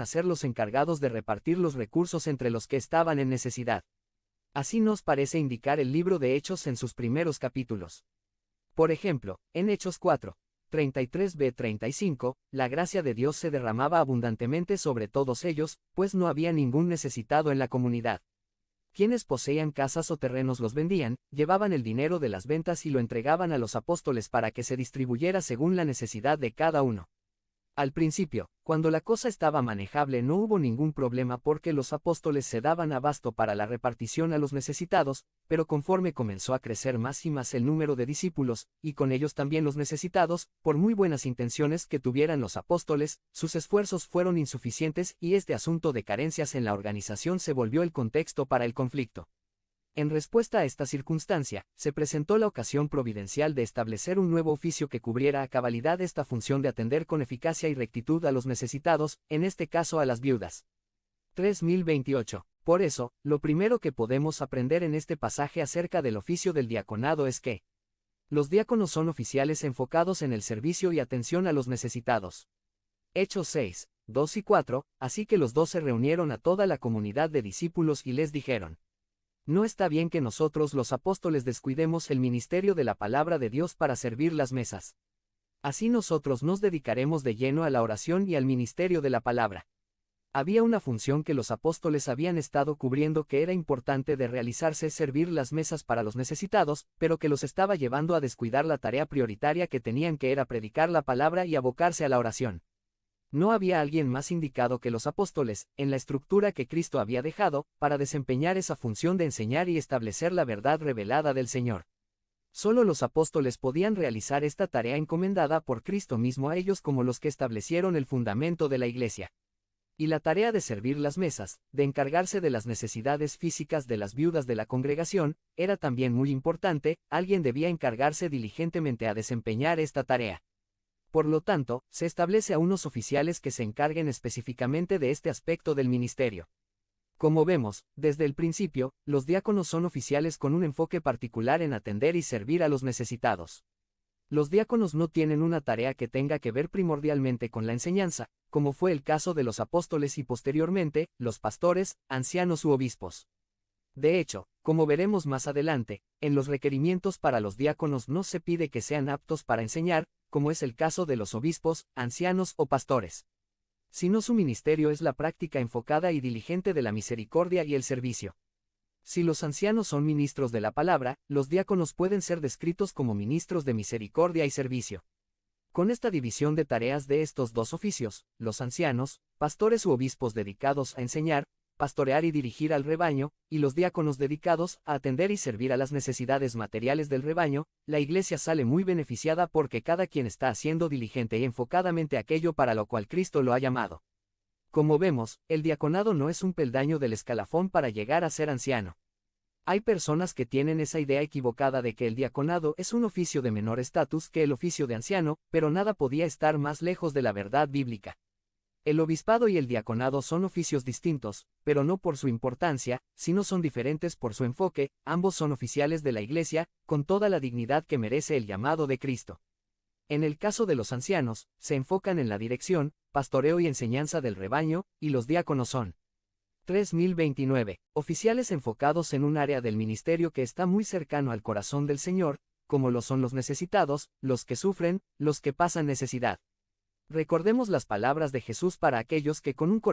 a ser los encargados de repartir los recursos entre los que estaban en necesidad. Así nos parece indicar el libro de Hechos en sus primeros capítulos. Por ejemplo, en Hechos 4, 33b-35, la gracia de Dios se derramaba abundantemente sobre todos ellos, pues no había ningún necesitado en la comunidad. Quienes poseían casas o terrenos los vendían, llevaban el dinero de las ventas y lo entregaban a los apóstoles para que se distribuyera según la necesidad de cada uno. Al principio, cuando la cosa estaba manejable, no hubo ningún problema porque los apóstoles se daban abasto para la repartición a los necesitados, pero conforme comenzó a crecer más y más el número de discípulos, y con ellos también los necesitados, por muy buenas intenciones que tuvieran los apóstoles, sus esfuerzos fueron insuficientes y este asunto de carencias en la organización se volvió el contexto para el conflicto. En respuesta a esta circunstancia, se presentó la ocasión providencial de establecer un nuevo oficio que cubriera a cabalidad esta función de atender con eficacia y rectitud a los necesitados, en este caso a las viudas. 3028. Por eso, lo primero que podemos aprender en este pasaje acerca del oficio del diaconado es que los diáconos son oficiales enfocados en el servicio y atención a los necesitados. Hechos 6, 2 y 4, así que los 12 reunieron a toda la comunidad de discípulos y les dijeron: no está bien que nosotros los apóstoles descuidemos el ministerio de la palabra de Dios para servir las mesas. Así nosotros nos dedicaremos de lleno a la oración y al ministerio de la palabra. Había una función que los apóstoles habían estado cubriendo que era importante de realizarse: servir las mesas para los necesitados, pero que los estaba llevando a descuidar la tarea prioritaria que tenían, que era predicar la palabra y abocarse a la oración. No había alguien más indicado que los apóstoles, en la estructura que Cristo había dejado, para desempeñar esa función de enseñar y establecer la verdad revelada del Señor. Solo los apóstoles podían realizar esta tarea encomendada por Cristo mismo a ellos como los que establecieron el fundamento de la Iglesia. Y la tarea de servir las mesas, de encargarse de las necesidades físicas de las viudas de la congregación, era también muy importante. Alguien debía encargarse diligentemente a desempeñar esta tarea. Por lo tanto, se establece a unos oficiales que se encarguen específicamente de este aspecto del ministerio. Como vemos, desde el principio, los diáconos son oficiales con un enfoque particular en atender y servir a los necesitados. Los diáconos no tienen una tarea que tenga que ver primordialmente con la enseñanza, como fue el caso de los apóstoles y posteriormente, los pastores, ancianos u obispos. De hecho, como veremos más adelante, en los requerimientos para los diáconos no se pide que sean aptos para enseñar, como es el caso de los obispos, ancianos o pastores. Sino su ministerio es la práctica enfocada y diligente de la misericordia y el servicio. Si los ancianos son ministros de la palabra, los diáconos pueden ser descritos como ministros de misericordia y servicio. Con esta división de tareas de estos dos oficios, los ancianos, pastores u obispos dedicados a enseñar, pastorear y dirigir al rebaño, y los diáconos dedicados a atender y servir a las necesidades materiales del rebaño, la Iglesia sale muy beneficiada porque cada quien está haciendo diligente y enfocadamente aquello para lo cual Cristo lo ha llamado. Como vemos, el diaconado no es un peldaño del escalafón para llegar a ser anciano. Hay personas que tienen esa idea equivocada de que el diaconado es un oficio de menor estatus que el oficio de anciano, pero nada podía estar más lejos de la verdad bíblica. El obispado y el diaconado son oficios distintos, pero no por su importancia, sino son diferentes por su enfoque. Ambos son oficiales de la Iglesia, con toda la dignidad que merece el llamado de Cristo. En el caso de los ancianos, se enfocan en la dirección, pastoreo y enseñanza del rebaño, y los diáconos son 3029, oficiales enfocados en un área del ministerio que está muy cercano al corazón del Señor, como lo son los necesitados, los que sufren, los que pasan necesidad. Recordemos las palabras de Jesús para aquellos que con un corazón